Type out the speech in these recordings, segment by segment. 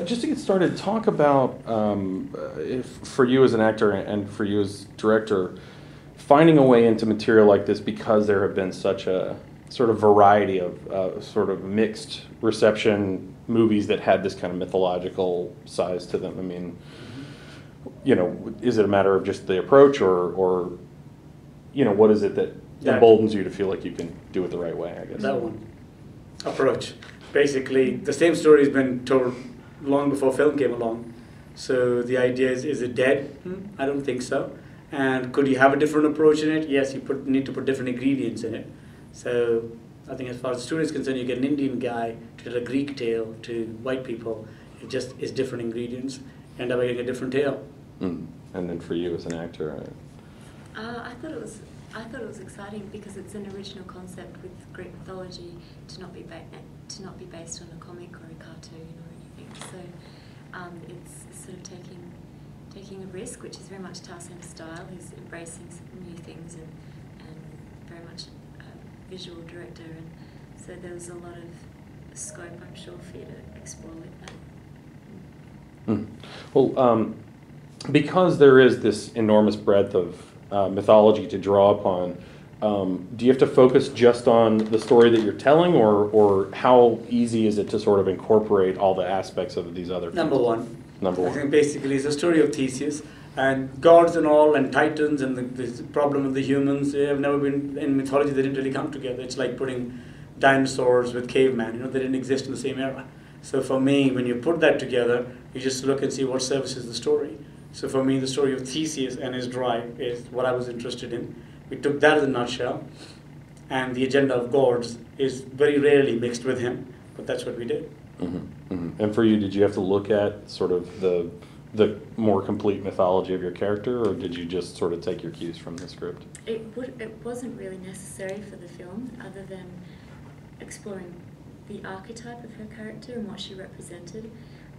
just to get started, talk about, if for you as an actor and for you as director, finding a way into material like this, because there have been such a sort of variety of sort of mixed reception movies that had this kind of mythological size to them. I mean, you know, is it a matter of just the approach, or you know, what is it that emboldens you to feel like you can do it the right way, I guess? That one. Approach. Basically, the same story has been told long before film came along. So the idea is it dead? I don't think so. And could you have a different approach in it? Yes, you need to put different ingredients in it. So I think as far as the story is concerned, you get an Indian guy to tell a Greek tale to white people. It just is different ingredients. You end up getting a different tale. And then for you as an actor, I thought it was exciting because it's an original concept with Greek mythology to not be based on a comic or a cartoon or anything. So it's sort of taking a risk, which is very much Tarsem's style. He's embracing some new things and very much a visual director, and so there was a lot of scope, I'm sure, for you to explore with that. Well, because there is this enormous breadth of mythology to draw upon, do you have to focus just on the story that you're telling, or how easy is it to sort of incorporate all the aspects of these other things? Number one. I think basically it's a story of Theseus, and gods and all, and titans, and the problem of the humans. They have never been, in mythology, they didn't really come together. It's like putting dinosaurs with caveman, you know, they didn't exist in the same era. So for me, when you put that together, you just look and see what services the story. So for me, the story of Theseus and his drive is what I was interested in. We took that as a nutshell, and the agenda of gods is very rarely mixed with him, but that's what we did. And for you, did you have to look at sort of the more complete mythology of your character, or did you just sort of take your cues from the script? It wasn't really necessary for the film, other than exploring the archetype of her character and what she represented.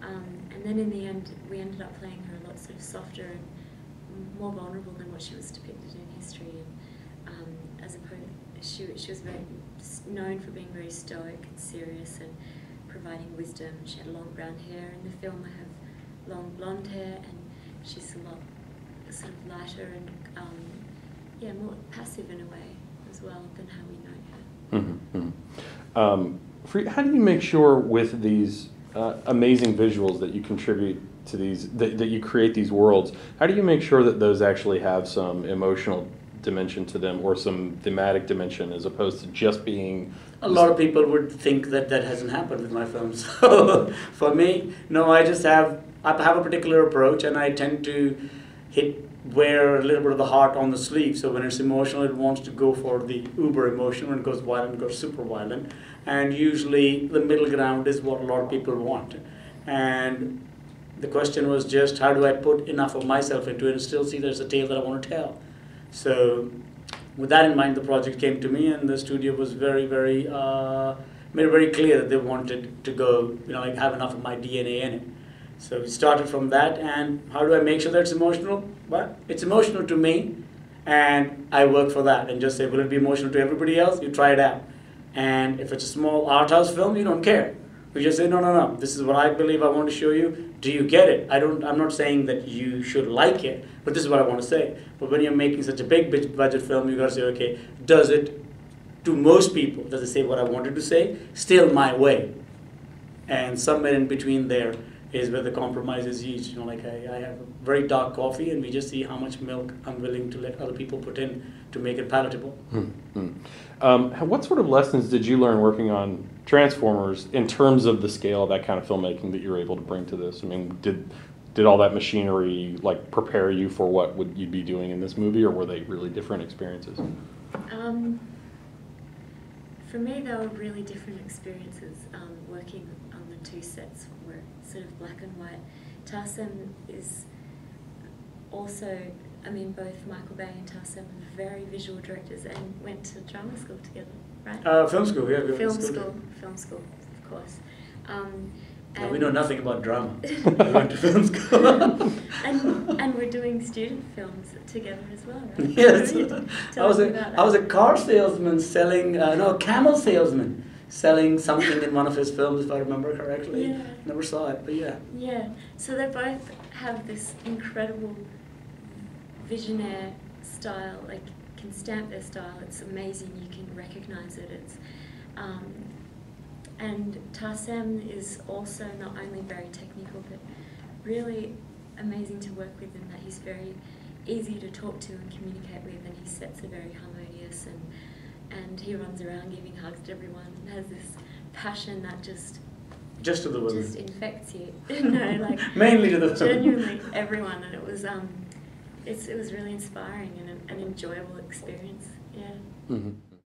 And then in the end, we ended up playing her a lot sort of softer and more vulnerable than what she was depicted in history. And as opposed, she was very known for being very stoic and serious and providing wisdom. She had long brown hair. In the film, I have long blonde hair, and she's a lot sort of lighter and more passive in a way as well than how we know her. How do you make sure with these amazing visuals that you contribute to these, that you create these worlds, how do you make sure that those actually have some emotional dimension to them, or some thematic dimension, as opposed to just being... A lot of people would think that that hasn't happened with my films. So for me, no, I have a particular approach, and I tend to wear a little bit of the heart on the sleeve. So when it's emotional, it wants to go for the uber emotion. When it goes violent, it goes super violent. And usually the middle ground is what a lot of people want. And the question was just, how do I put enough of myself into it and still see there's a tale that I want to tell? So with that in mind, the project came to me, and the studio was very, very, made it very clear that they wanted to go, you know, like have enough of my DNA in it. So we started from that, and how do I make sure that it's emotional? Well, it's emotional to me, and I work for that, and just say, will it be emotional to everybody else? You try it out. And if it's a small art house film, you don't care. We just say, no, this is what I believe I want to show you. Do you get it? I'm not saying that you should like it, but this is what I want to say. But when you're making such a big budget film, you got to say, okay, does it, to most people, does it say what I wanted to say? Still my way. And somewhere in between there is where the compromise is used. You know, like I have a very dark coffee, and we just see how much milk I'm willing to let other people put in to make it palatable. What sort of lessons did you learn working on Transformers in terms of the scale of that kind of filmmaking that you were able to bring to this? I mean, did all that machinery like prepare you for what you'd be doing in this movie, or were they really different experiences? For me, they were really different experiences. Working on the two sets were sort of black and white. Tarsem is also, I mean, both Michael Bay and Tarsem are very visual directors and went to drama school together, right? Film school, yeah. Film school, of course. And we know nothing about drama. We went to film school. and we're doing student films together as well, right? Yes. I was a car salesman selling, camel salesman selling something in one of his films, if I remember correctly. Yeah. Never saw it, but yeah. Yeah, so they both have this incredible visionaire style, like can stamp their style. It's amazing, you can recognize it. It's and Tarsem is also not only very technical but really amazing to work with in that he's very easy to talk to and communicate with, and his sets are very harmonious, and he runs around giving hugs to everyone and has this passion that just to the women. just infects you. No, like Mainly to the women. genuinely everyone, and it was really inspiring and an enjoyable experience. Yeah. Mm-hmm.